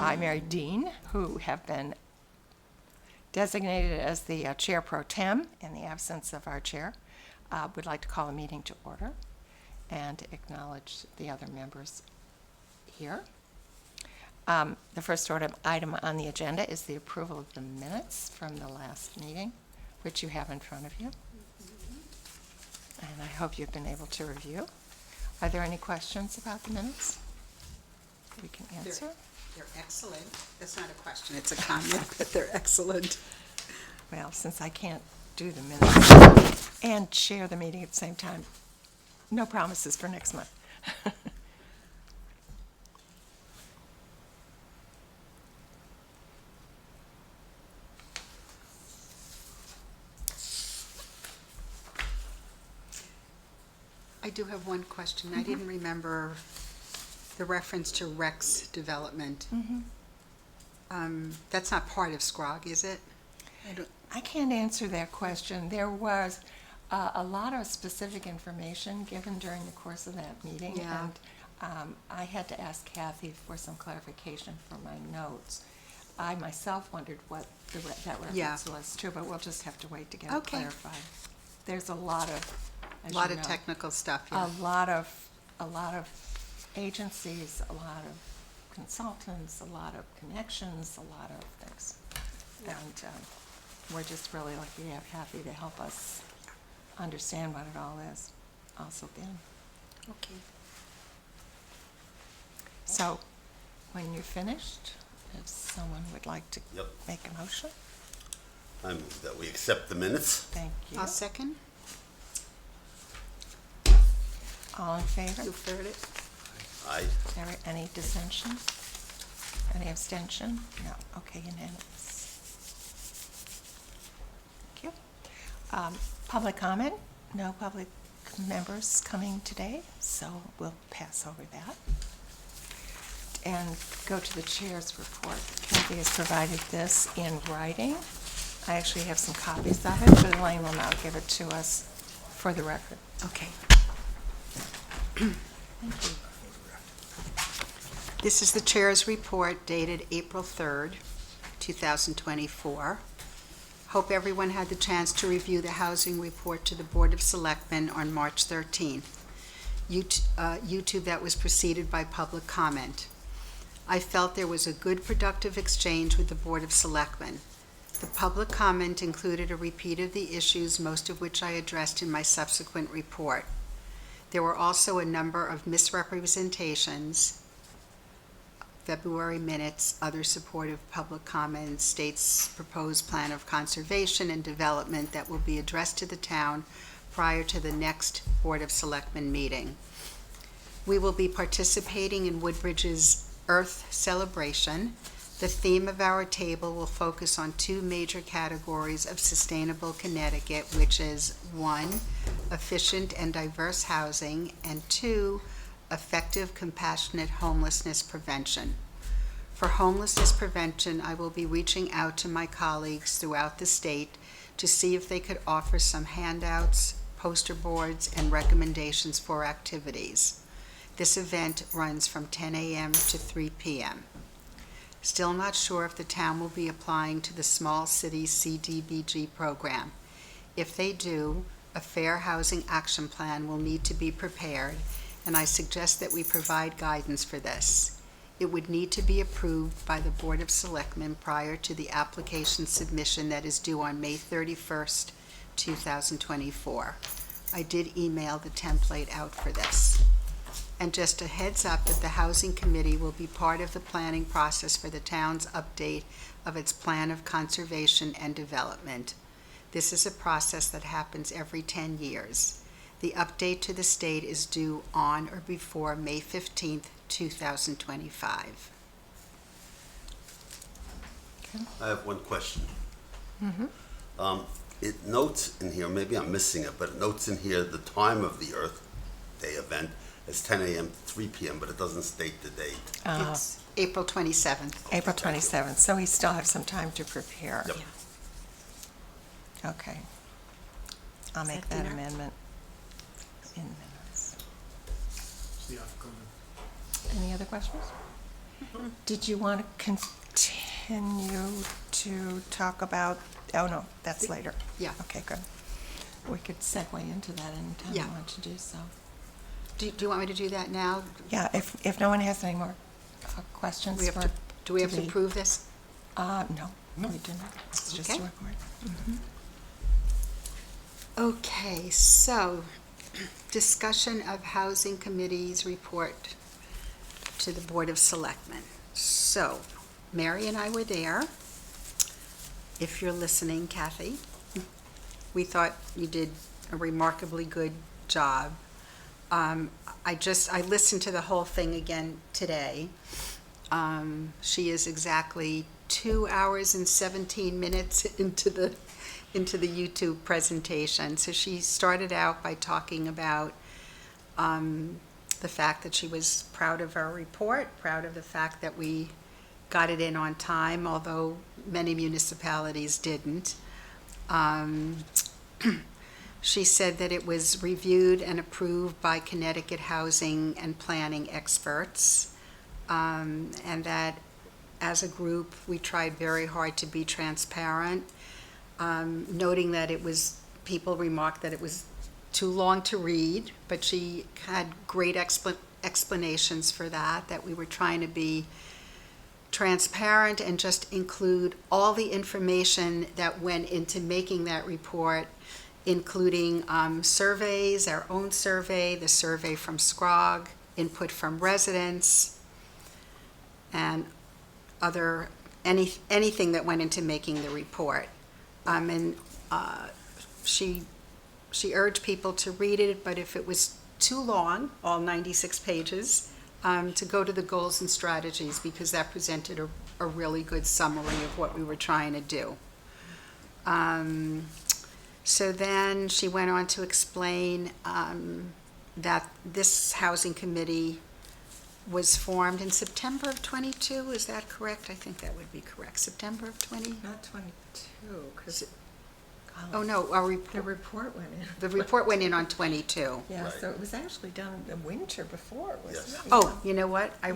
I, Mary Dean, who have been designated as the Chair Pro Tem in the absence of our chair, would like to call a meeting to order and acknowledge the other members here. The first item on the agenda is the approval of the minutes from the last meeting, which you have in front of you. And I hope you've been able to review. Are there any questions about the minutes we can answer? They're excellent. That's not a question, it's a comment, but they're excellent. Well, since I can't do the minutes and chair the meeting at the same time, no promises for next month. I do have one question. I didn't remember the reference to Rex development. That's not part of SCROG, is it? I can't answer that question. There was a lot of specific information given during the course of that meeting. Yeah. And I had to ask Kathy for some clarification for my notes. I myself wondered what that Yeah. reference was too, but we'll just have to wait to get it Okay. clarified. There's a lot of, as A lot you of know, technical stuff, a yeah. lot of agencies, a lot of consultants, a lot of connections, a lot of things. Yeah. And we're just really lucky to have Kathy to help us understand what it all is. Also Ben. Okay. So, when you're finished, if someone would like to Yep. make a motion, I move that we accept the minutes. thank you. I'll second. All in favor? You've heard it. Aye. Is there any dissension? Any abstention? No. Okay, unanimous. Thank you. Public comment? No public members coming today, so we'll pass over that. And go to the chair's report. Kathy has provided this in writing. I actually have some copies of it, but Elaine will now give it to us for the record. Okay. Thank you. This is the chair's report dated April 3rd, 2024. Hope everyone had the chance to review the housing report to the Board of Selectmen on March 13th. YouTube that was preceded by public comment. I felt there was a good productive exchange with the Board of Selectmen. The public comment included a repeat of the issues, most of which I addressed in my subsequent report. There were also a number of misrepresentations, February minutes, other supportive public comments, state's proposed plan of conservation and development that will be addressed to the town prior to the next Board of Selectmen meeting. We will be participating in Woodbridge's Earth Celebration. The theme of our table will focus on two major categories of sustainable Connecticut, which is 1, efficient and diverse housing, and 2, effective, compassionate homelessness prevention. For homelessness prevention, I will be reaching out to my colleagues throughout the state to see if they could offer some handouts, poster boards, and recommendations for activities. This event runs from 10 a.m. to 3 p.m. Still not sure if the town will be applying to the Small Cities CDBG program. If they do, a Fair Housing Action Plan will need to be prepared, and I suggest that we provide guidance for this. It would need to be approved by the Board of Selectmen prior to the application submission that is due on May 31st, 2024. I did email the template out for this. And just a heads up that the Housing Committee will be part of the planning process for the town's update of its plan of conservation and development. This is a process that happens every 10 years. The update to the state is due on or before May 15th, 2025. I have one question. Mm-hmm. It notes in here, maybe I'm missing it, but it notes in here the time of the Earth Day event is 10 a.m. to 3 p.m., but it doesn't state the date. It's April 27th. April 27th, so we still have some time to prepare. Yep. Okay. I'll make that that dinner? amendment in minutes. See, I've gone. Any other questions? Did you want to continue to talk about, oh, no, that's later. Yeah. Okay, good. We could segue into that anytime Yeah. you want to do so. Do you want me to do that now? Yeah, if no one has any more questions We have for to, do we have to today. approve this? No, we do not. It's just a Okay. report. Okay, so discussion of Housing Committee's report to the Board of Selectmen. So, Mary and I were there. If you're listening, Kathy, we thought you did a remarkably good job. I listened to the whole thing again today. She is exactly 2 hours and 17 minutes into the YouTube presentation. So she started out by talking about the fact that she was proud of our report, proud of the fact that we got it in on time, although many municipalities didn't. She said that it was reviewed and approved by Connecticut housing and planning experts, and that as a group, we tried very hard to be transparent, noting that people remarked that it was too long to read, but she had great explanations for that we were trying to be transparent and just include all the information that went into making that report, including surveys, our own survey, the survey from SCROG, input from residents, and anything that went into making the report. She urged people to read it, but if it was too long, all 96 pages, to go to the goals and strategies, because that presented a really good summary of what we were trying to do. So then she went on to explain that this housing committee was formed in September of '22. Is that correct? I think that would be correct. September of 20? Not 22, because Oh, no, the report went in. the report went in on '22. Yeah, Right. so it was actually done in the winter before, wasn't Yes. it? Oh, you know what? I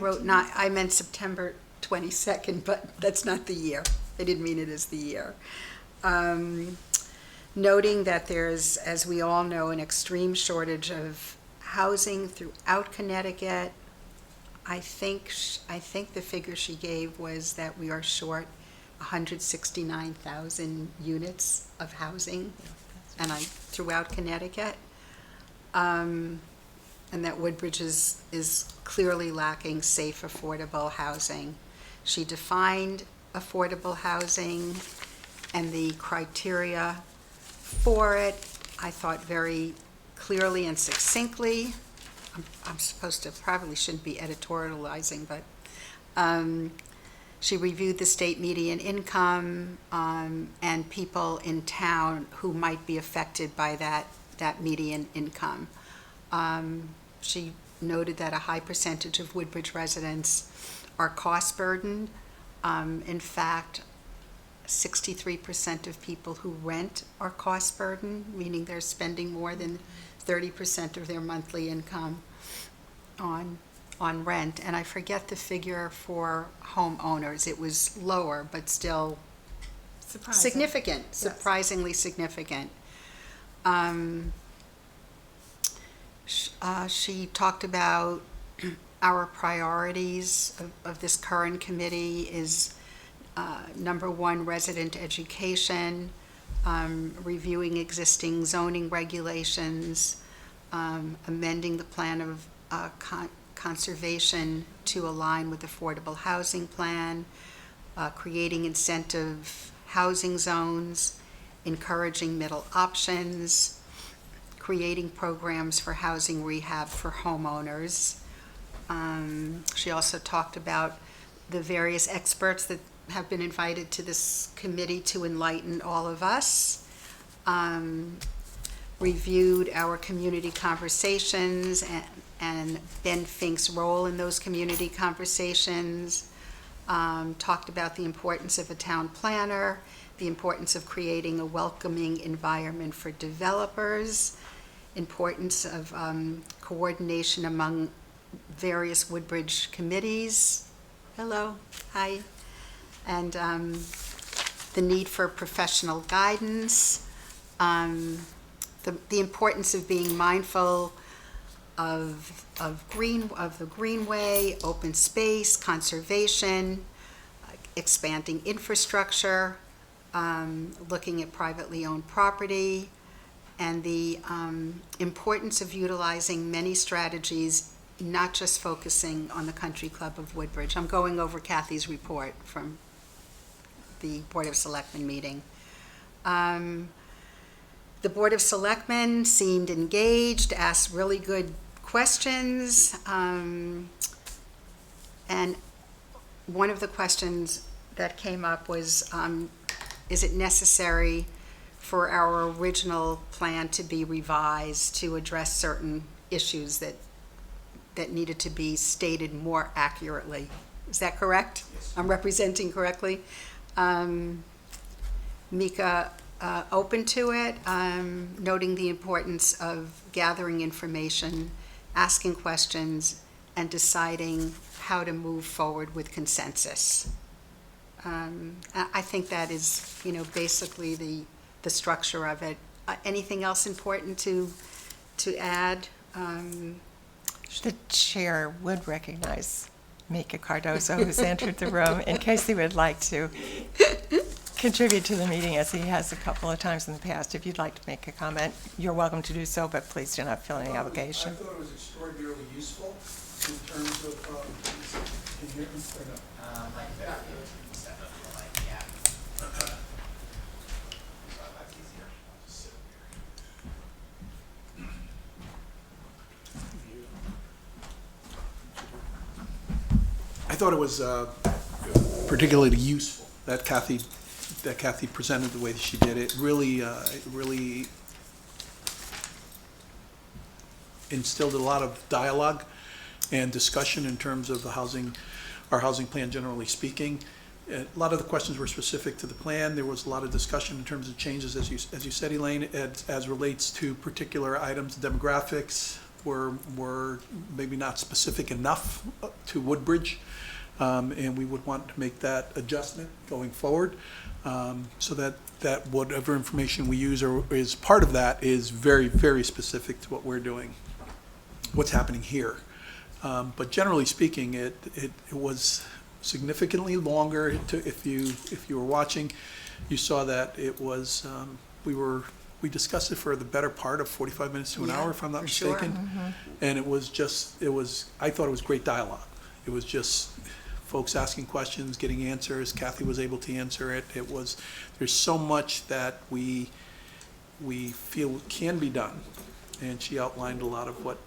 meant September 22nd, but that's not the year. I didn't mean it as the year. Noting that there's, as we all know, an extreme shortage of housing throughout Connecticut. I think the figure she gave was that we are short 169,000 units of housing throughout Connecticut. And that Woodbridge is clearly lacking safe, affordable housing. She defined affordable housing and the criteria for it, I thought, very clearly and succinctly. I'm supposed to, probably shouldn't be editorializing, but she reviewed the state median income and people in town who might be affected by that median income. She noted that a high percentage of Woodbridge residents are cost burdened. In fact, 63% of people who rent are cost burdened, meaning they're spending more than 30% of their monthly income on rent. And I forget the figure for homeowners. It was lower, but still Surprising. significant, Yes. surprisingly significant. She talked about our priorities of this current committee is number one, resident education, reviewing existing zoning regulations, amending the plan of conservation to align with affordable housing plan, creating incentive housing zones, encouraging middle options, creating programs for housing rehab for homeowners. She also talked about the various experts that have been invited to this committee to enlighten all of us. Reviewed our community conversations and Ben Fink's role in those community conversations. Talked about the importance of a town planner, the importance of creating a welcoming environment for developers, importance of coordination among various Woodbridge committees, Hello, hi. And the need for professional guidance, the importance of being mindful of the greenway, open space, conservation, expanding infrastructure, looking at privately owned property, and the importance of utilizing many strategies, not just focusing on the Country Club of Woodbridge. I'm going over Kathy's report from the Board of Selectmen meeting. The Board of Selectmen seemed engaged, asked really good questions, and one of the questions that came up was, is it necessary for our original plan to be revised to address certain issues that needed to be stated more accurately? Is that correct? Yes. I'm representing correctly? Mika, open to it, noting the importance of gathering information, asking questions, and deciding how to move forward with consensus. I think that is, basically the structure of it. Anything else important to add? The chair would recognize Mika Cardozo, who's entered the room, in case he would like to contribute to the meeting, as he has a couple of times in the past. If you'd like to make a comment, you're welcome to do so, but please do not feel any obligation. I thought it was extraordinarily useful in terms of, can you hear me or no? Like that, it would step up to like, yeah. That's easier. I'll just sit I thought it was particularly useful that Kathy presented the way that she did. It really instilled a lot of dialogue and discussion in terms of our housing plan generally speaking. A lot of the questions were specific to the plan. There was a lot of discussion in terms of changes, as you said, Elaine, as relates to particular items. Demographics were maybe not specific enough to Woodbridge, and we would want to make that adjustment going forward, so that whatever information we use or is part of that is very, very specific to what we're doing, what's happening here. But generally speaking, it was significantly longer. If you were watching, you saw that it was we discussed it for the better part of 45 minutes to an hour, if I'm not for sure. mistaken. And I thought it was great dialogue. It was just folks asking questions, getting answers. Kathy was able to answer it. There's so much that we feel can be done. And she outlined a lot of what,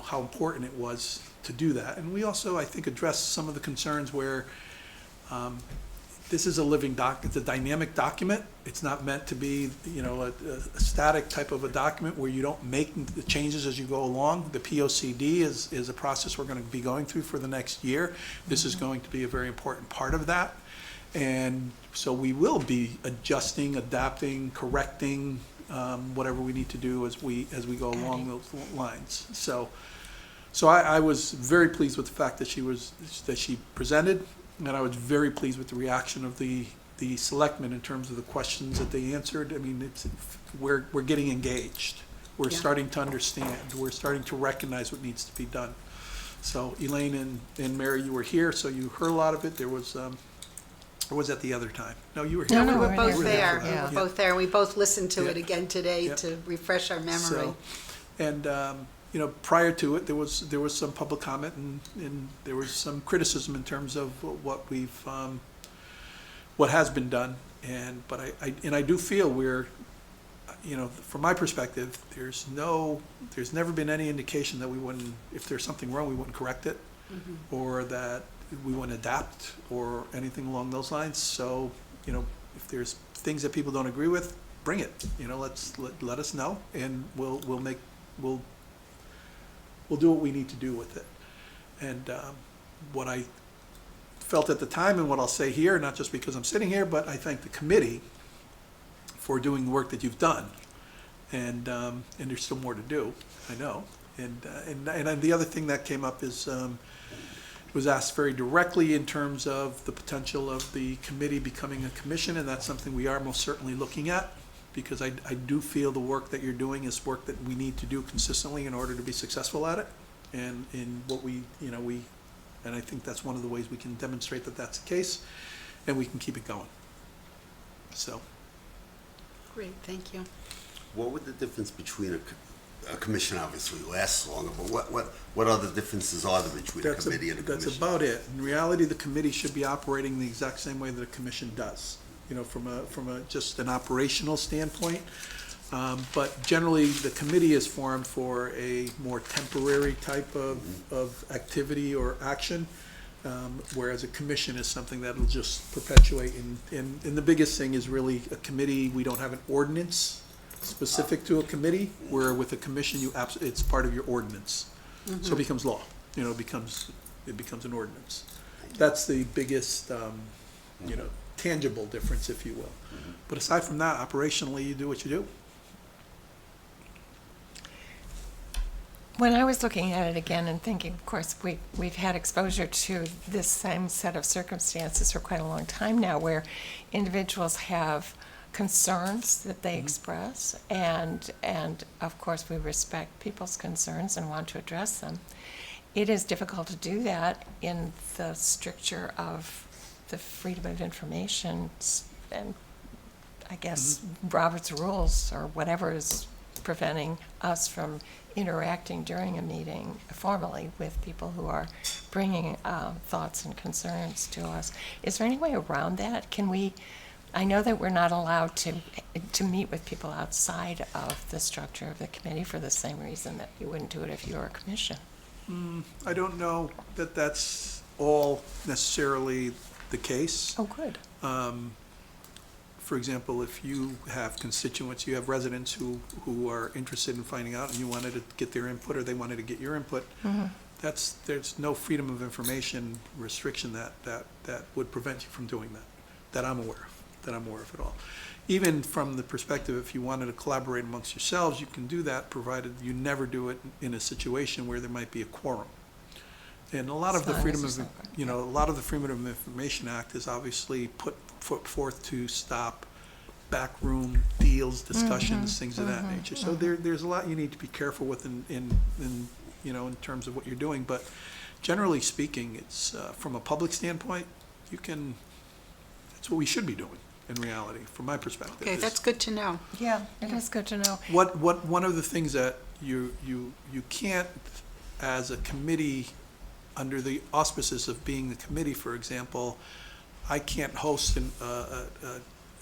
how important it was to do that. And we also, I think, addressed some of the concerns where this is a living it's a dynamic document. It's not meant to be, a static type of a document where you don't make the changes as you go along. The POCD is a process we're going to be going through for the next year. This is going to be a very important part of that. And so we will be adjusting, adapting, correcting, whatever we need to do as we go along those lines. So I was very pleased with the fact that she presented, and I was very pleased with the reaction of the selectmen in terms of the questions that they answered. I mean, we're getting engaged. We're Yeah. starting to understand. We're starting to recognize what needs to be done. So Elaine and Mary, you were here, so you heard a lot of it. There was, or was that the other time? No, you were here. No, We were we're both there. there. Yeah. We were both there, and we both listened to Yeah. it again today Yeah. to refresh our memory. So, and prior to it, there was some public comment and there was some criticism in terms of what has been done. But I do feel we're, from my perspective, there's never been any indication that we wouldn't, if there's something wrong, we wouldn't correct it, or that we wouldn't adapt or anything along those lines. So, if there's things that people don't agree with, bring it. Let us know, and we'll do what we need to do with it. And what I felt at the time, and what I'll say here, not just because I'm sitting here, but I thank the committee for doing the work that you've done. And there's still more to do, I know. And the other thing that came up is was asked very directly in terms of the potential of the committee becoming a commission, and that's something we are most certainly looking at, because I do feel the work that you're doing is work that we need to do consistently in order to be successful at it. And in what we, and I think that's one of the ways we can demonstrate that that's the case, and we can keep it going. So, Great, thank you. What would the difference between a commission obviously lasts longer, but what other differences are there between a committee and a commission? that's about it. In reality, the committee should be operating the exact same way that a commission does, from a just an operational standpoint. But generally, the committee is formed for a more temporary type of activity or action, whereas a commission is something that'll just perpetuate. And the biggest thing is really a committee, we don't have an ordinance specific to a committee, where with a commission, it's part of your ordinance. So it becomes law, it becomes an ordinance. That's the biggest, tangible difference, if you will. But aside from that, operationally, you do what you do. When I was looking at it again and thinking, of course, we've had exposure to this same set of circumstances for quite a long time now, where individuals have concerns that they express, and of course we respect people's concerns and want to address them. It is difficult to do that in the stricture of the freedom of information and I guess Robert's rules or whatever is preventing us from interacting during a meeting formally with people who are bringing thoughts and concerns to us. Is there any way around that? Can we, I know that we're not allowed to meet with people outside of the structure of the committee for the same reason that you wouldn't do it if you were a commission. I don't know that that's all necessarily the case. Oh, good. For example, if you have constituents, you have residents who are interested in finding out and you wanted to get their input or they wanted to get your input, there's no freedom of information restriction that would prevent you from doing that I'm aware of at all. Even from the perspective, if you wanted to collaborate amongst yourselves, you can do that, provided you never do it in a situation where there might be a quorum. And a lot of the Freedom of Information Act is obviously put forth to stop backroom deals, discussions, things of that nature. So there's a lot you need to be careful with in terms of what you're doing. But generally speaking, it's from a public standpoint, that's what we should be doing in reality, from my perspective. Okay, that's good to know. Yeah, it is good to know. One of the things that you can't, as a committee, under the auspices of being the committee, for example, I can't host an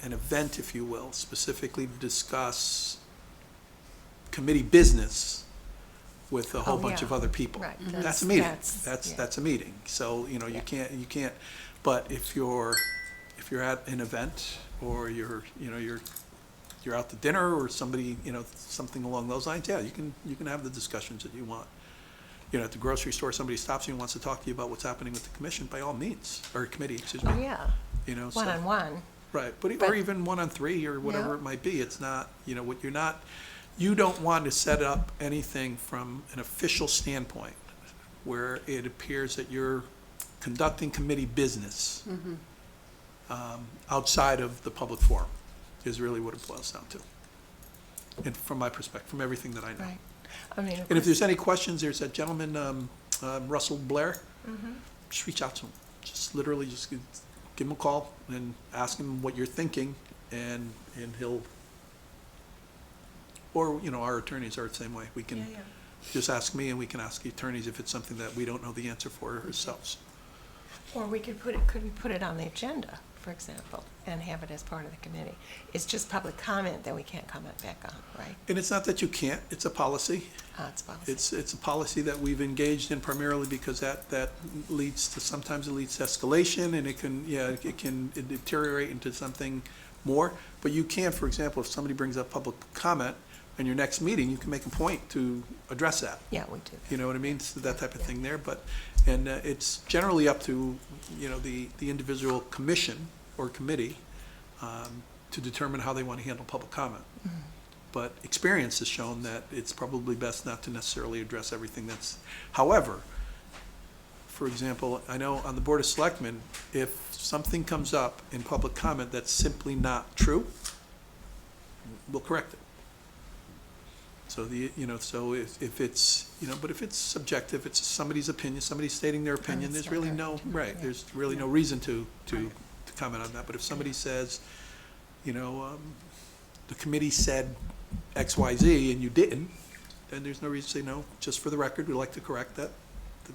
event, if you will, specifically to discuss committee business with a whole bunch of other people. Right. That's a meeting. That's That's a meeting. So, you can't, but if you're at an event or you're out to dinner or somebody, something along those lines, yeah, you can have the discussions that you want. At the grocery store, somebody stops you and wants to talk to you about what's happening with the commission, by all means, or committee, excuse me. Oh, yeah. So- One-on-one. Right, or But- even 1-on-3 or whatever Yeah. it might be. It's not, you don't want to set up anything from an official standpoint where it appears that you're conducting committee business outside of the public forum, is really what it boils down to. And from my perspective, from everything that I know. Right. I mean, of And if course- there's any questions, there's that gentleman, Russell Blair. Just reach out to him. Just literally just give him a call and ask him what you're thinking, and he'll, or, our attorneys are the same way. We can just ask me, and we can ask the attorneys if it's something that we don't know the answer for ourselves. Or we could put it on the agenda, for example, and have it as part of the committee. It's just public comment that we can't comment back on, right? And it's not that you can't, it's a policy. It's policy. It's a policy that we've engaged in primarily because that leads to, sometimes it leads to escalation, and it can deteriorate into something more. But you can, for example, if somebody brings up public comment in your next meeting, you can make a point to address that. Yeah, we do. You know what I mean? So that type of thing there, and it's generally up to, the individual commission or committee to determine how they want to handle public comment. But experience has shown that it's probably best not to necessarily address everything however, for example, I know on the Board of Selectmen, if something comes up in public comment that's simply not true, we'll correct it. So so if it's, but if it's subjective, it's somebody's opinion, somebody's stating their opinion, it's there's not really our no, opinion, right, yeah. there's really no reason to comment on that. But if somebody says, the committee said X, Y, Z, and you didn't, then there's no reason to say, no, just for the record, we'd like to correct that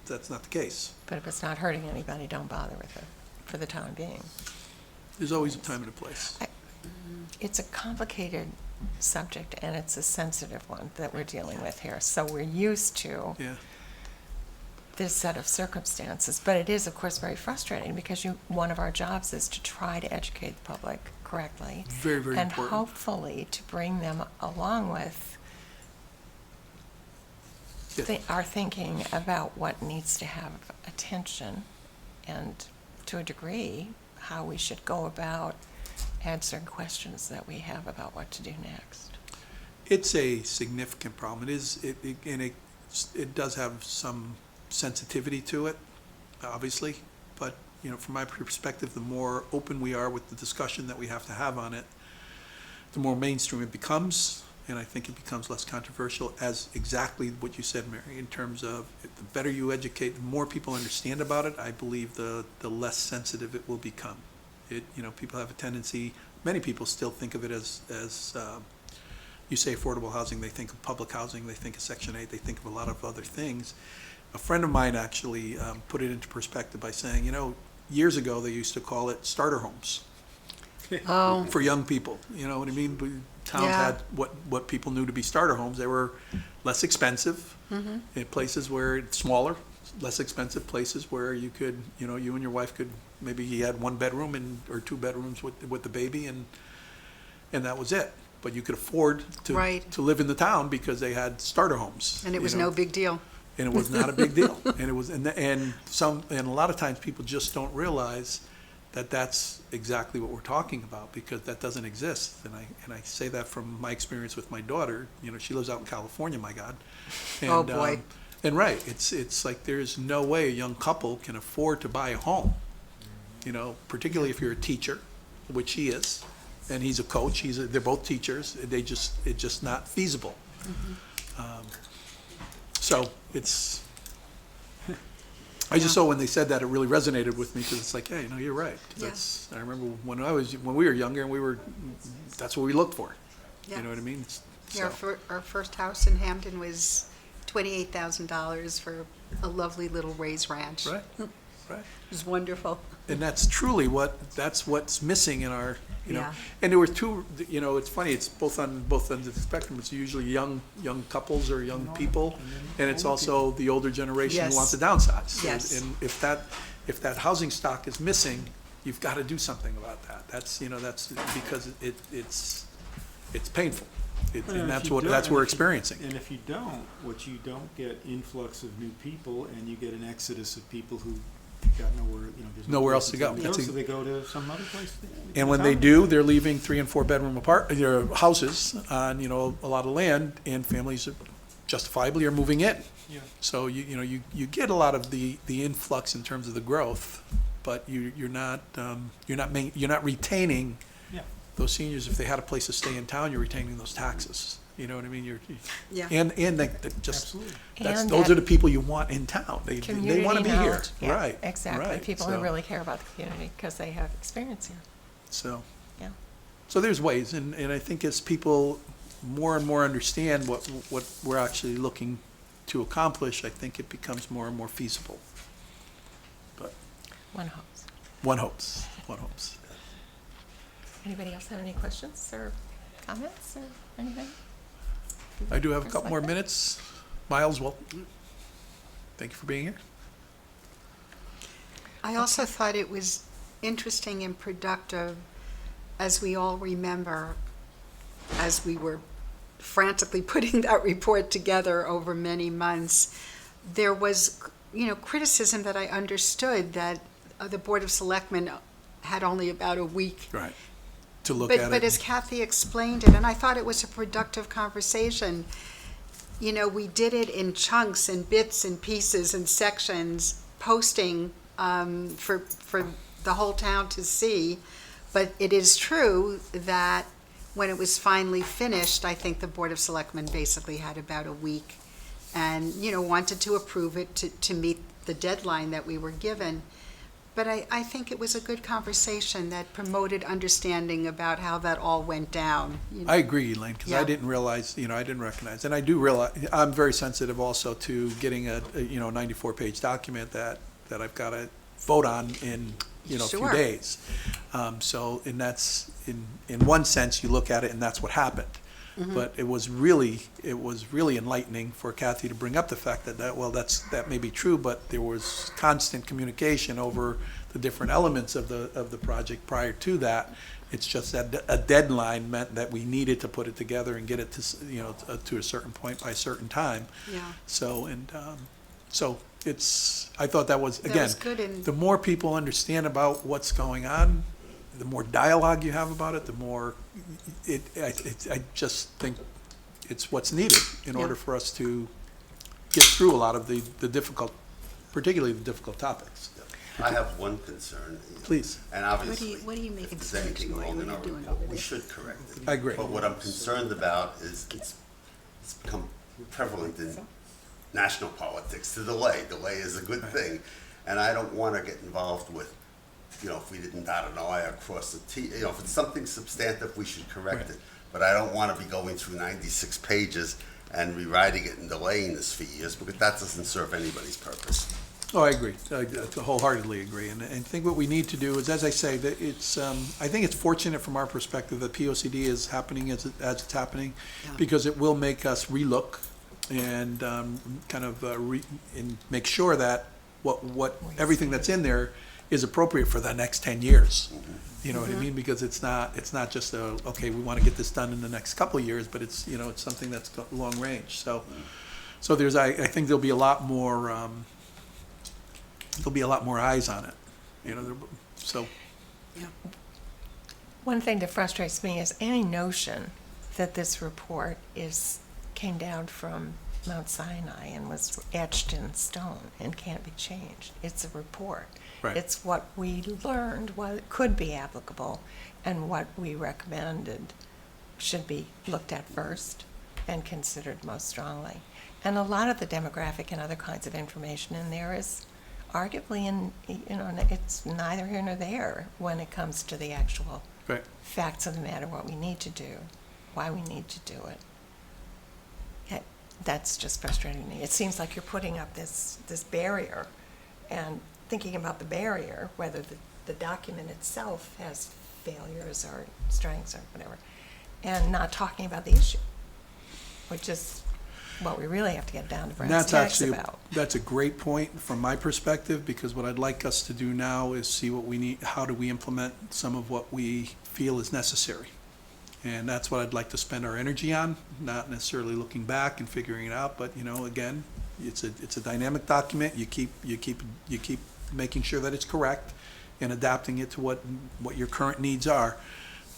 that's not the case. But if it's not hurting anybody, don't bother with it for the time being. There's always a time and a place. It's a complicated subject, and it's a sensitive one that we're dealing with here. So we're used to Yeah, this set of circumstances, but it is, of course, very frustrating because one of our jobs is to try to educate the public correctly. very, very And important. hopefully to bring them along with Yes. our thinking about what needs to have attention and, to a degree, how we should go about answering questions that we have about what to do next. It's a significant problem. It does have some sensitivity to it, obviously, but, from my perspective, the more open we are with the discussion that we have to have on it, the more mainstream it becomes, and I think it becomes less controversial, as exactly what you said, Mary, in terms of the better you educate, the more people understand about it, I believe the less sensitive it will become. People have a tendency, many people still think of it as you say affordable housing, they think of public housing, they think of Section 8, they think of a lot of other things. A friend of mine actually put it into perspective by saying, years ago, they used to call it starter homes Oh, for young people. You know what I mean? Towns Yeah. had what people knew to be starter homes. They were less expensive in places where it's smaller, less expensive places where you could, you and your wife could, maybe you had one bedroom or two bedrooms with the baby, and that was it. But you could afford Right. to live in the town because they had starter homes. And it was you know? no big deal. And it was not a big deal. And it was, and a lot of times people just don't realize that that's exactly what we're talking about, because that doesn't exist. And I say that from my experience with my daughter. She lives out in California, my God. And, Oh, boy. And right, it's like there's no way a young couple can afford to buy a home. Particularly if you're a teacher, which he is, and he's a coach. They're both teachers. It's just not feasible. So it's. I just saw when they said that, it really resonated with me, because it's like, hey, you're right. Yeah. I remember when we were younger, and that's what we looked for. Yeah. You know what I mean? Yeah, So, our first house in Hampton was $28,000 for a lovely little raised ranch. right, right. It was wonderful. And that's truly that's what's missing in our, Yeah. And there were two, it's funny, it's both ends of the spectrum. It's usually young couples or young people, and it's also the older generation who wants to downsize. Yes. And if that housing stock is missing, you've got to do something about that. That's because it's painful. And that's what we're experiencing. And if you don't, what you don't get influx of new people, and you get an exodus of people who got nowhere, there's Nowhere else to go. So they go to some other place. And when they do, they're leaving 3 and 4 bedroom their houses on, a lot of land, and families justifiably are moving in. Yeah. So you get a lot of the influx in terms of the growth, but you're not retaining Yeah. those seniors. If they had a place to stay in town, you're retaining those taxes. You know what I mean? Yeah. And just Absolutely. And those that are the people you want in town. They community want to be here, knowledge. Yeah, right? Exactly. Right. People So- who really care about the community because they have experience here. So. Yeah. So there's ways, and I think as people more and more understand what we're actually looking to accomplish, I think it becomes more and more feasible. But One hopes. one hopes. Anybody else have any questions or comments or anything? I do have a Just couple like more that. minutes. Miles, well, thank you for being here. I also thought it was interesting and productive, as we all remember, as we were frantically putting that report together over many months, there was, criticism that I understood that the Board of Selectmen had only about a week. Right. To look at it. But as Kathy explained it, and I thought it was a productive conversation, we did it in chunks and bits and pieces and sections, posting for the whole town to see. But it is true that when it was finally finished, I think the Board of Selectmen basically had about a week and, wanted to approve it to meet the deadline that we were given. But I think it was a good conversation that promoted understanding about how that all went down. I agree, Elaine, because I Yeah. didn't realize, I didn't recognize, and I do realize, I'm very sensitive also to getting a 94-page document that I've got to vote on in, a few Sure. days. And that's, in one sense, you look at it and that's what happened. Mm-hmm. But it was really enlightening for Kathy to bring up the fact that may be true, but there was constant communication over the different elements of the project prior to that. It's just that a deadline meant that we needed to put it together and get it to, to a certain point by a certain time. Yeah. So, I thought that was, That again, was good and- the more people understand about what's going on, the more dialogue you have about it, the more I just think it's what's needed in Yeah. order for us to get through a lot of the difficult, particularly the difficult topics. I have one concern. Please. And obviously, What do you make if there's sense anything of? wrong in What our are you doing report, over we there? should correct it. I agree. But what I'm concerned about is it's become prevalent in national politics to delay. Delay is a good thing. And I don't want to get involved with, if we didn't dot an I or cross a T, if it's something substantive, we should correct Right. it. But I don't want to be going through 96 pages and rewriting it and delaying this for years, because that doesn't serve anybody's purpose. Oh, I agree. I wholeheartedly agree. And I think what we need to do is, as I say, that it's, I think it's fortunate from our perspective that POCD is happening as it's happening, Yeah. because it will make us relook and and make sure that what everything that's in there is appropriate for the next 10 years. You know what I mean? Because it's not just okay, we want to get this done in the next couple of years, but it's, it's something that's long range. So I think there'll be a lot more, eyes on it, so. One thing that frustrates me is any notion that this report came down from Mount Sinai and was etched in stone and can't be changed. It's a report. Right. It's what we learned, what could be applicable, and what we recommended should be looked at first and considered most strongly. And a lot of the demographic and other kinds of information in there is arguably it's neither here nor there when it comes to the actual Right. facts of the matter, what we need to do, why we need to do it. That's just frustrating me. It seems like you're putting up this barrier and thinking about the barrier, whether the document itself has failures or strengths or whatever, and not talking about the issue, which is what we really have to get down to And brass that's tacks actually, about. that's a great point from my perspective, because what I'd like us to do now is see what we need, how do we implement some of what we feel is necessary. And that's what I'd like to spend our energy on, not necessarily looking back and figuring it out, but, again, it's a dynamic document. You keep making sure that it's correct and adapting it to what your current needs are.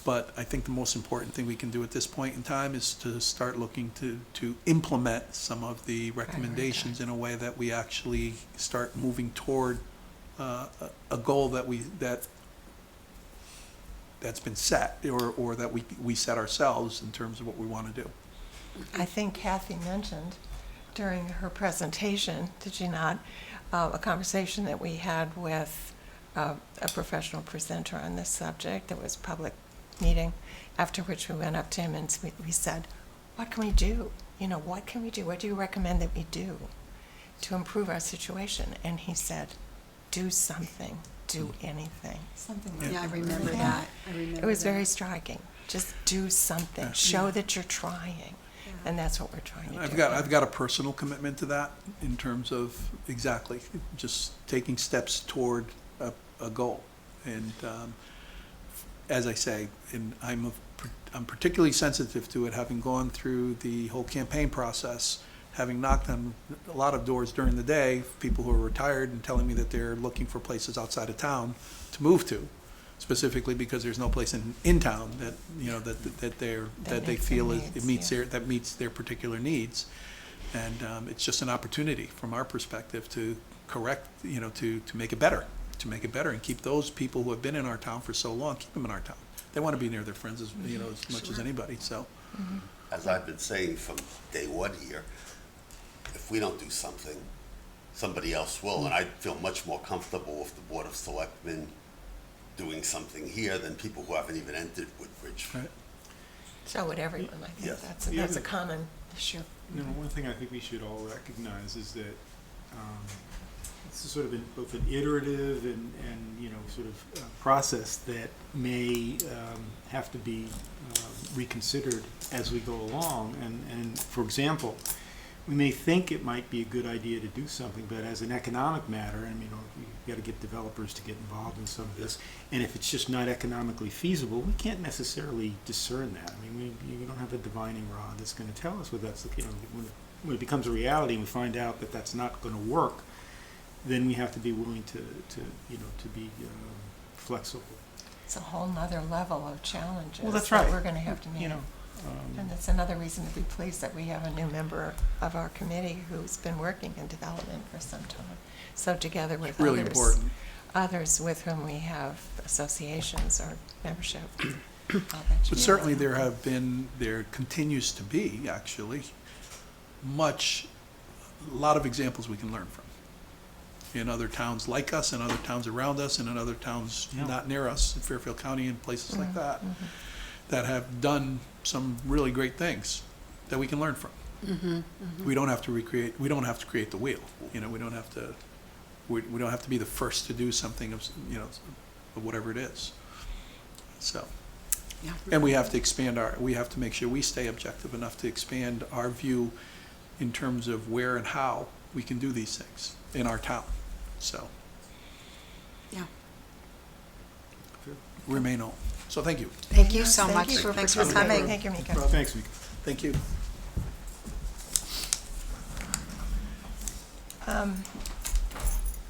But I think the most important thing we can do at this point in time is to start looking to implement some of the recommendations in a way that we actually start moving toward a goal that's been set, or that we set ourselves in terms of what we want to do. I think Kathy mentioned during her presentation, did she not, a conversation that we had with a professional presenter on this subject. That was a public meeting, after which we went up to him and we said, what can we do? What can we do? What do you recommend that we do to improve our situation? And he said, do something, do anything. Something like Yeah, I that. remember that. I remember It was that. very striking. Just do something. Show that you're trying. And that's what we're trying to do. I've got a personal commitment to that in terms of exactly just taking steps toward a goal. And as I say, and I'm particularly sensitive to it, having gone through the whole campaign process, having knocked on a lot of doors during the day, people who are retired and telling me that they're looking for places outside of town to move to, specifically because there's no place in town that they meets feel their it needs, meets meets their particular needs. And it's just an opportunity from our perspective to correct, to make it better, and keep those people who have been in our town for so long, keep them in our town. They want to be near their friends as much as anybody, so. As I've been saying from day one here, if we don't do something, somebody else will, and I feel much more comfortable with the Board of Selectmen doing something here than people who haven't even entered Woodbridge. Right. So would everyone, I think Yes. that's a common issue. One thing I think we should all recognize is that it's sort of both an iterative and sort of process that may have to be reconsidered as we go along. And for example, we may think it might be a good idea to do something, but as an economic matter, you've got to get developers to get involved in some of this. And if it's just not economically feasible, we can't necessarily discern that. We don't have a divining rod that's going to tell us whether that's, when it becomes a reality and we find out that that's not going to work, then we have to be willing to be flexible. It's a whole nother level of challenges. Well, that's that right. we're gonna have to meet. And that's another reason to be pleased that we have a new member of our committee who's been working in development for some time. So together with Really important. others with whom we have associations or membership. But certainly there continues to be, actually, a lot of examples we can learn from. In other towns like us, and other towns around us, and in other towns Yeah. not near us, in Fairfield County and places like that, Mm-hmm. that have done some really great things that we can learn from. We don't have to create the wheel, we don't have to be the first to do something of whatever it is. So, Yeah. and we have to make sure we stay objective enough to expand our view in terms of where and how we can do these things in our town. So, Yeah. remain on. So thank you. Thank you so much. Thank you for Thanks for participating. coming. Thank you, Mika. Thanks, Mika. Thank you.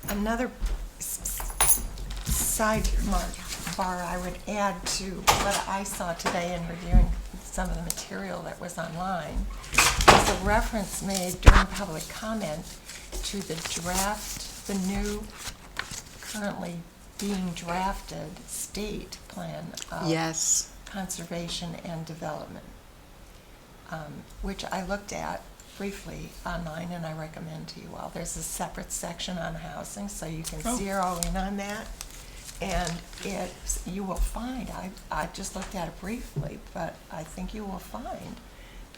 Another side bar I would add to what I saw today in reviewing some of the material that was online is a reference made during public comment to the new, currently being drafted state plan of Yes. conservation and development, which I looked at briefly online and I recommend to you all. There's a separate section on housing, so you can zero in on that. And you will find, I just looked at it briefly, but I think you will find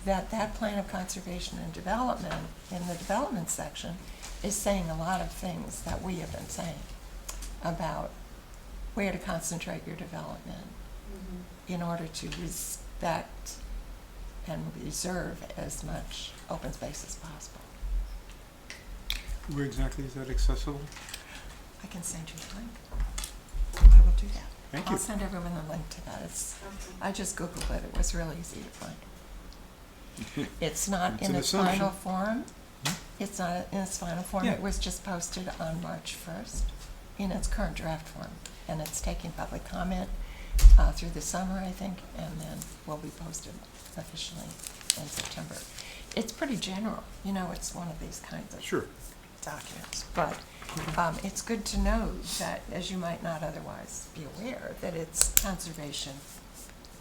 that plan of conservation and development in the development section is saying a lot of things that we have been saying about where to concentrate your development in order to respect and reserve as much open space as possible. Where exactly is that accessible? I can send you the link. I will do that. Thank I'll you. send everyone the link to that. I just Googled it. It was really easy to find. It's not It's in an its final assumption. form. It's not in its final form. Yeah. It was just posted on March 1st in its current draft form. And it's taking public comment through the summer, I think, and then will be posted officially in September. It's pretty general. It's one of these kinds of Sure. documents. But it's good to know that, as you might not otherwise be aware, that it's conservation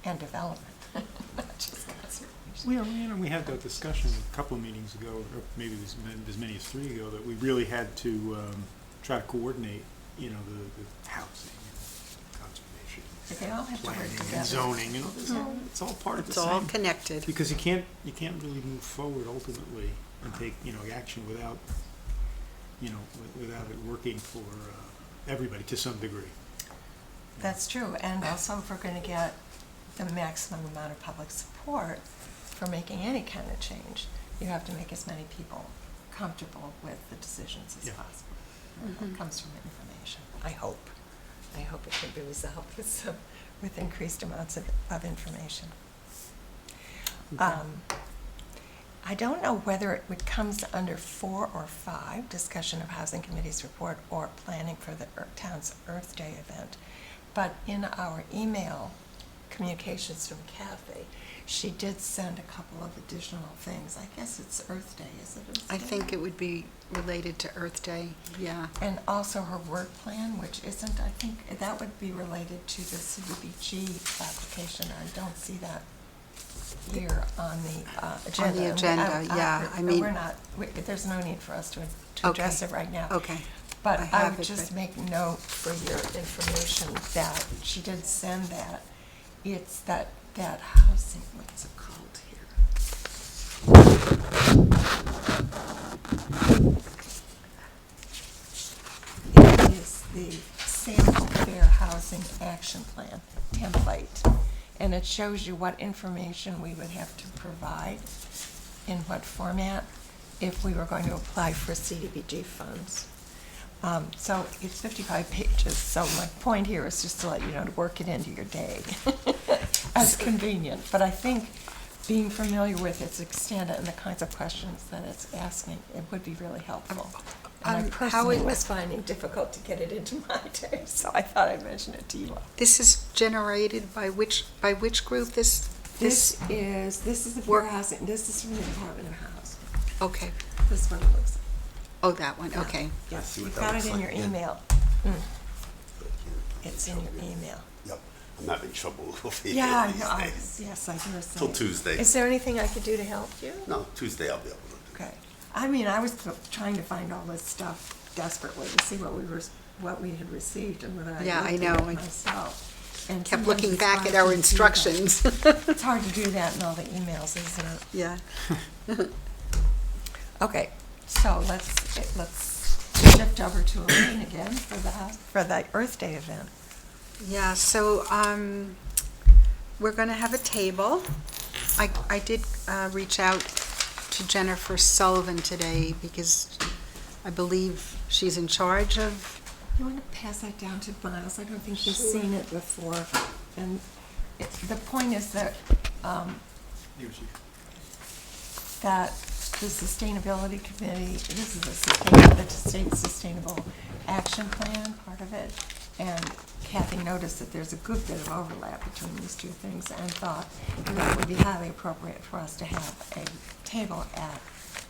and development, not just conservation. We had that discussion a couple of meetings ago, or maybe it was as many as 3 ago, that we really had to try to coordinate, the housing and conservation, But they all have to work planning together. and zoning, and it's all part of the It's all same. connected. Because you can't really move forward ultimately and take, action without, without it working for everybody to some degree. That's true, and also if we're going to get the maximum amount of public support for making any kind of change, you have to make as many people comfortable with the decisions as Yeah. possible. It comes from information, I hope. I hope it can be resolved with increased amounts of information. I don't know whether it comes under 4 or 5, discussion of Housing Committee's report or planning for the town's Earth Day event. But in our email communications from Kathy, she did send a couple of additional things. I guess it's Earth Day, is it Earth Day? I think it would be related to Earth Day, yeah. And also her work plan, which isn't, I think, that would be related to the CDBG application. I don't see that here on the agenda. the agenda, yeah, I mean- We're not, there's no need for us to address Okay. it right now. Okay. But I I have would it, just but- make make note for your information that she did send that. It's that housing, what's it called here? It is the Salem Fair Housing Action Plan template. And it shows you what information we would have to provide in what format if we were going to apply for CDBG funds. So it's 55 pages, so my point here is just to let you know to work it into your day as convenient. But I think being familiar with its extent and the kinds of questions that it's asking, it would be really helpful. And I how personally it- was finding difficult to get it into my day, so I thought I'd mention it to you all. This is generated by which group, this? This is the Fair Work- Housing, this is from the Department of Housing. Okay, This one it looks like. oh, that one, okay. Yeah, see what you've that got looks it in your like, yeah. email. It's in your email. Yep, I'm having trouble with Yeah, these I know. days. Yes, I dare say. Till Tuesday. Is there anything I could do to help you? No, Tuesday I'll be able to do it. Okay. I mean, I was trying to find all this stuff desperately to see what we had received and whether I Yeah, I looked know. at I it myself. And Kept sometimes looking it's back hard at our to do that. instructions. It's hard to do that in all the emails, isn't it? Yeah. Okay, so let's shift over to Elaine again for the Earth Day event. Yeah, so, we're gonna have a table. I did, reach out to Jennifer Sullivan today because I believe she's in charge of, You want to pass that down to Miles? I don't think he's seen it before. And the point is that, that the Sustainability Committee, this is the State Sustainable Action Plan, part of it. And Kathy noticed that there's a good bit of overlap between these two things and thought that it would be highly appropriate for us to have a table at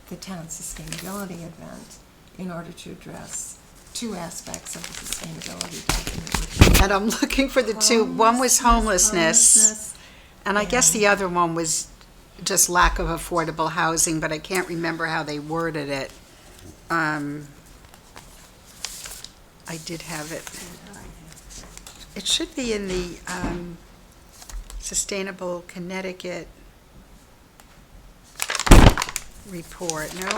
the town sustainability event in order to address two aspects of the sustainability document. and I'm looking for the two. One was homelessness, and I guess the other one was just lack of affordable housing, but I can't remember how they worded it. I did have it. It should be in the Sustainable Connecticut report, no?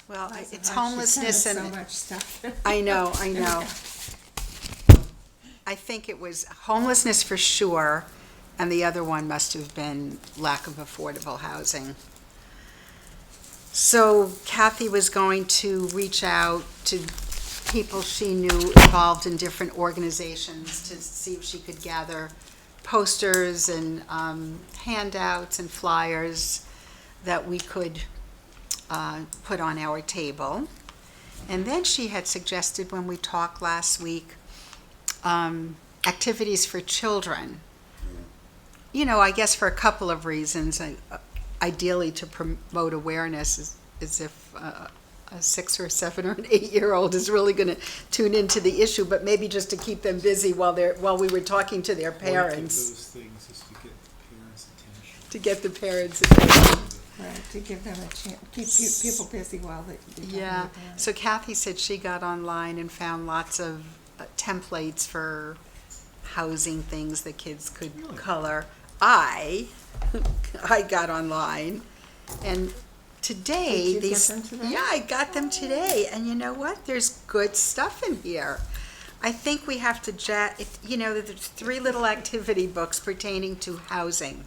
Well, it's homelessness So and, much stuff. I know. I think it was homelessness for sure, and the other one must have been lack of affordable housing. So Kathy was going to reach out to people she knew involved in different organizations to see if she could gather posters and handouts and flyers that we could put on our table. And then she had suggested when we talked last week, activities for children. You know, I guess for a couple of reasons. Ideally to promote awareness as if a 6 or 7 or an 8-year-old is really going to tune into the issue, but maybe just to keep them busy while we were talking to their parents, Those things is to get the parents' attention. to get the parents' attention. Right, to give them a chance, keep people busy while they. Yeah, so Kathy said she got online and found lots of templates for housing things that kids could Really? color. I got online, and today Did you get these. them today? Yeah, I got them today, and you know what? There's good stuff in here. I think we have to there's 3 little activity books pertaining to housing.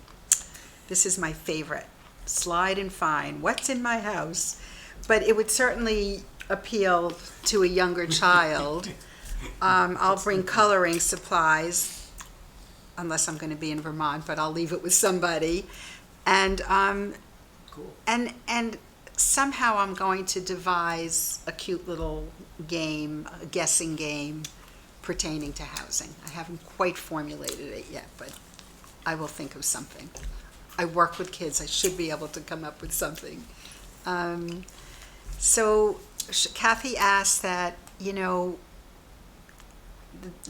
This is my favorite. Slide and find what's in my house, but it would certainly appeal to a younger child. I'll bring coloring supplies, unless I'm going to be in Vermont, but I'll leave it with somebody. And Cool. and somehow I'm going to devise a cute little game, a guessing game pertaining to housing. I haven't quite formulated it yet, but I will think of something. I work with kids, I should be able to come up with something. So Kathy asked that,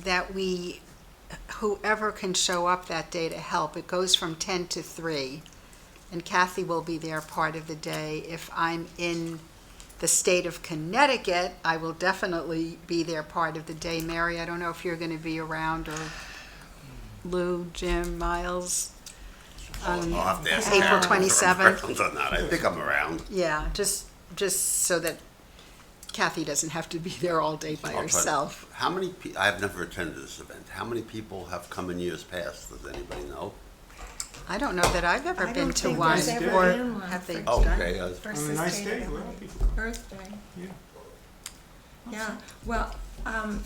that we, whoever can show up that day to help, it goes from 10 to 3. And Kathy will be there part of the day. If I'm in the state of Connecticut, I will definitely be there part of the day. Mary, I don't know if you're going to be around, or Lou, Jim, Miles. I'll have to ask April Karen. 27th. On that. I think I'm around. Yeah, just so that Kathy doesn't have to be there all day by I'll try to- herself. How many I've never attended this event. How many people have come in years past? Does anybody know? I don't know that I've ever I been don't to think one, there's ever or been one have they for- Oh, done? okay. For On a nice day, a lot of sustainability. people come. Earth Day. Yeah. Yeah, well,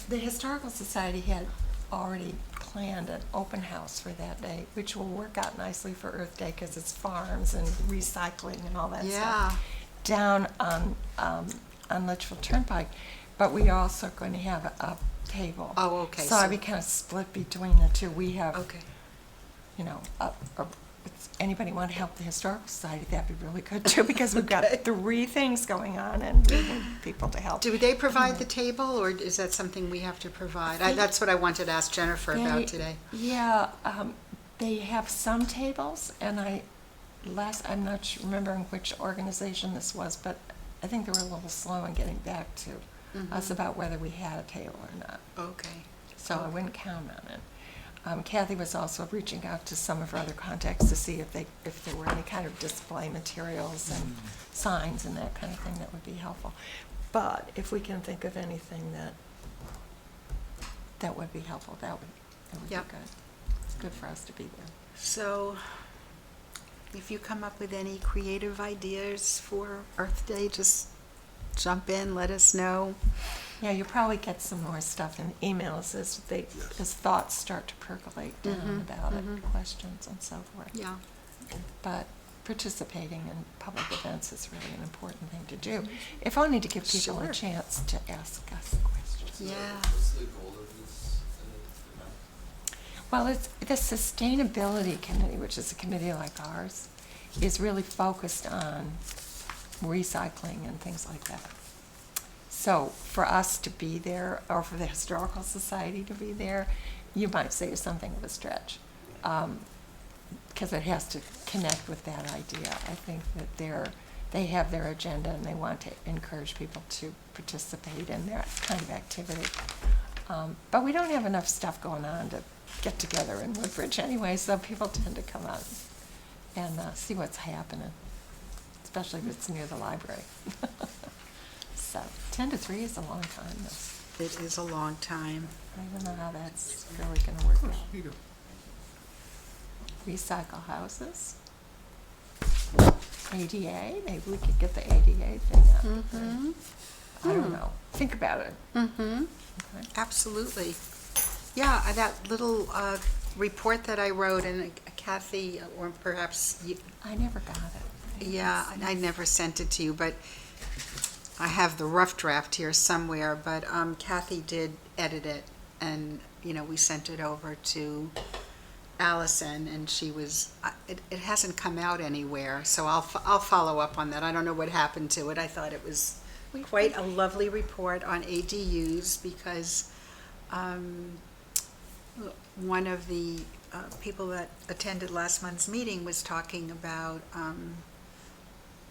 the Historical Society had already planned an open house for that day, which will work out nicely for Earth Day because it's farms and recycling and all that Yeah. stuff down on Litchfield Turnpike. But we are also going to have a table. Oh, okay, So I'd so- be kind of split between the two. We have, Okay. anybody want to help the Historical Society, that'd be really good too, because we've got 3 things going on and we need people to help. Do they provide the table, or is that something we have to provide? That's what I wanted to ask Jennifer They- about today. Yeah, they have some tables, and I'm not remembering which organization this was, but I think they were a little slow in getting back to us about whether we had a table or not. Okay. So I wouldn't count on it. Kathy was also reaching out to some of her other contacts to see if there were any kind of display materials and signs and that kind of thing that would be helpful. But if we can think of anything that would be helpful, that would Yep. be good. It's good for us to be there. So if you come up with any creative ideas for Earth Day, just jump in, let us know. Yeah, you'll probably get some more stuff in emails as thoughts start to percolate down about it, questions and so forth. Yeah. But participating in public events is really an important thing to do, if only to give people Sure. a chance to ask us questions. Yeah. What's the goal of this event? Well, it's the Sustainability Committee, which is a committee like ours, is really focused on recycling and things like that. So for us to be there, or for the Historical Society to be there, you might say is something of a stretch, because it has to connect with that idea. I think that they have their agenda and they want to encourage people to participate in that kind of activity. But we don't have enough stuff going on to get together in Woodbridge anyway, so people tend to come out and see what's happening, especially if it's near the library. So 10 to 3 is a long time. It is a long time. I don't know how that's really going to work out. Recycle houses. ADA, maybe we could get the ADA thing out. I don't know. Think about it. Mm-hmm. Okay. Absolutely. Yeah, that little report that I wrote, and Kathy, or perhaps you, I never got it. yeah, I never sent it to you, but I have the rough draft here somewhere, but Kathy did edit it, and, we sent it over to Allison, and she was, it hasn't come out anywhere, so I'll follow up on that. I don't know what happened to it. I thought it was quite a lovely report on ADUs, because one of the people that attended last month's meeting was talking about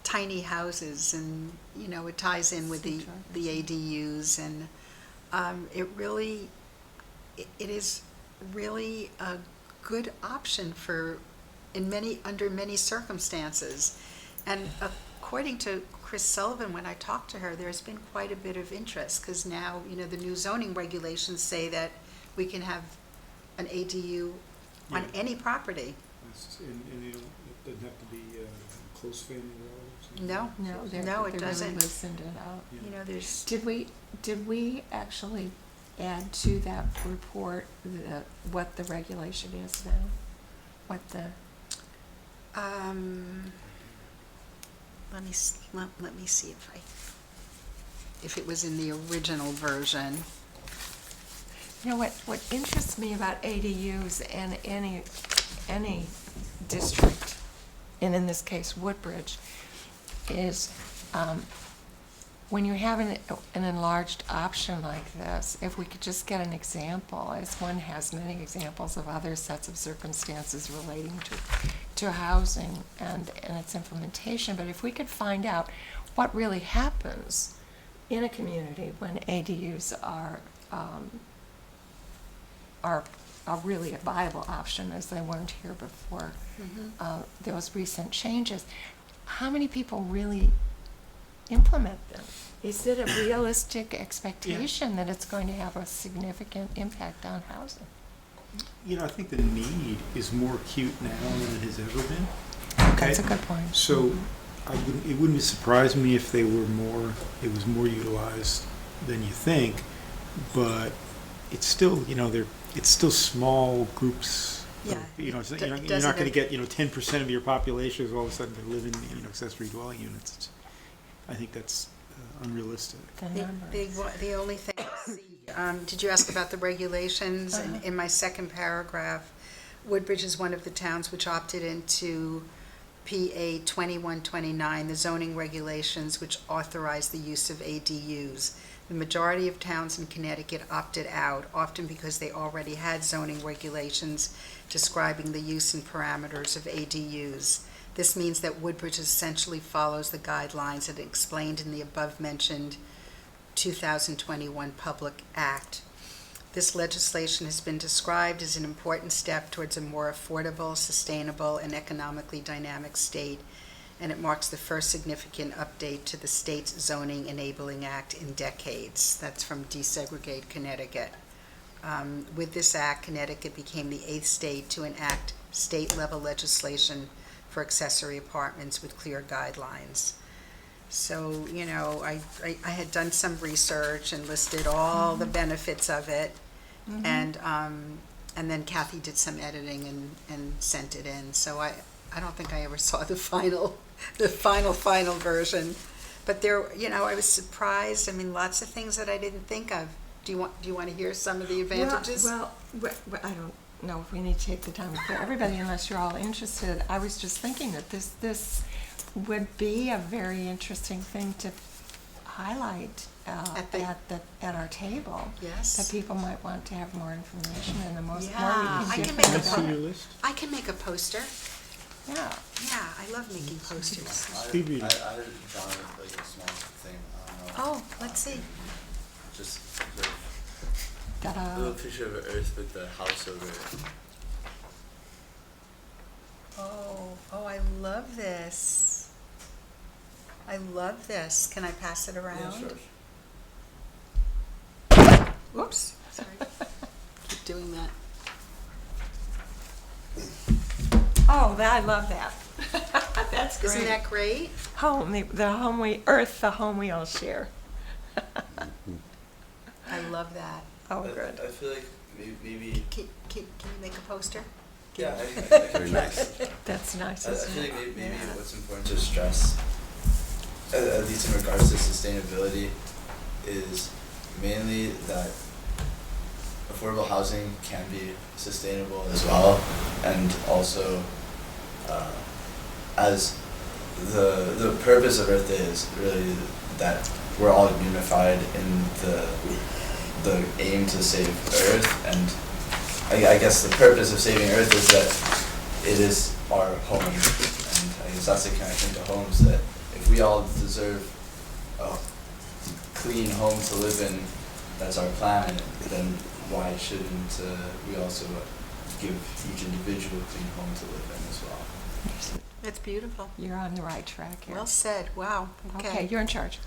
tiny houses, and, it ties in with the ADUs, and it is really a good option under many circumstances. And according to Chris Sullivan, when I talked to her, there's been quite a bit of interest, because now, the new zoning regulations say that we can have an ADU on Yeah. any property. And it doesn't have to be close family relatives? No, No, it they really doesn't. loosened it out. There's, Did we actually add to that report what the regulation is now? What the, let me see if it was in the original version. You know, what interests me about ADUs and any district, and in this case Woodbridge, is when you have an enlarged option like this, if we could just get an example, as one has many examples of other sets of circumstances relating to housing and its implementation, but if we could find out what really happens in a community when ADUs are really a viable option, as they weren't here before those recent changes. How many people really implement them? Is it a realistic expectation that it's going to have a significant impact on housing? You know, I think the need is more acute now than it has ever been. That's a good point. So it wouldn't surprise me if it was more utilized than you think, but it's still, it's still small groups. Yeah. You're not Does going to it- get, 10% of your population is all of a sudden to live in, accessory dwelling units. I think that's unrealistic. The numbers. The only thing, did you ask about the regulations? In my second paragraph, Woodbridge is one of the towns which opted into PA 2129, the zoning regulations which authorize the use of ADUs. The majority of towns in Connecticut opted out, often because they already had zoning regulations describing the use and parameters of ADUs. This means that Woodbridge essentially follows the guidelines that explained in the above-mentioned 2021 Public Act. This legislation has been described as an important step towards a more affordable, sustainable, and economically dynamic state, and it marks the first significant update to the state's Zoning Enabling Act in decades. That's from Desegregate Connecticut. With this act, Connecticut became the 8th state to enact state-level legislation for accessory apartments with clear guidelines. So, I had done some research and listed all the benefits of it, and then Kathy did some editing and sent it in. So I don't think I ever saw the final version, but there, I was surprised. I mean, lots of things that I didn't think of. Do you want to hear some of the advantages? Well, I don't know if we need to take the time for everybody unless you're all interested. I was just thinking that this would be a very interesting thing to highlight at our table. Yes. That people might want to have more information and the more we Yeah, can I give can them make a the Can I see better. your list? I can make a poster. Yeah. Yeah, I love making posters. Speed reading. I added down like a small thing, I don't know. Oh, let's see. Just the Ta-da. little picture of an earth with the house over it. Oh, I love this. I love this. Can I pass it around? Yeah, sure. Whoops, sorry. Keep doing that. Oh, I love that. That's great. Isn't that great? Home, the home we all share. I love that. Oh, I good. feel like maybe Can you make a poster? yeah, I Very nice. That's nice, I isn't feel it? like maybe Yeah. what's important to stress, at least in regards to sustainability, is mainly that affordable housing can be sustainable as well, and also as the purpose of Earth Day is really that we're all unified in the aim to save Earth, and I guess the purpose of saving Earth is that it is our home, and I guess that's the connection to homes, that if we all deserve a clean home to live in, that's our planet, then why shouldn't we also give each individual a clean home to live in as well? That's beautiful. You're on the right track here. Well said. Wow. Okay, you're in charge.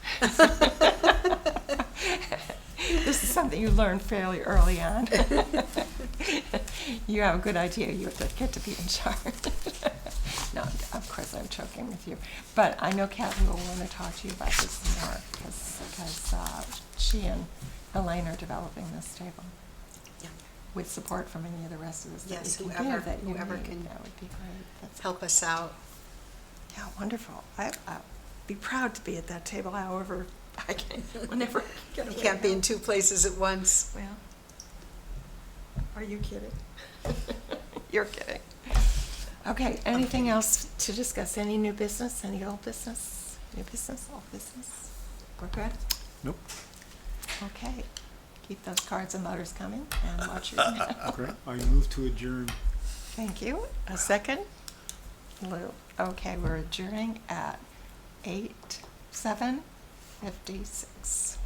This is something you learned fairly early on. You have a good idea. You get to be in charge. No, of course I'm joking with you. But I know Kathy will want to talk to you about this more because she and Elaine are developing this table. Yeah. With support from any of the rest of us that Yes, we can whoever- give that you whoever need. can That would be great. That's Help us out. yeah, wonderful. be proud to be at that table, however, I can, whenever I get You away can't be in now. 2 places at once. Well, are you kidding? You're kidding. Okay, anything else to discuss? Any new business, any old business? New business, old business? We're good? Nope. Okay. Keep those cards and motors coming and watch your email. Great. I move to adjourn. Thank you. A second? Lou. Okay, we're adjourning at 7:56.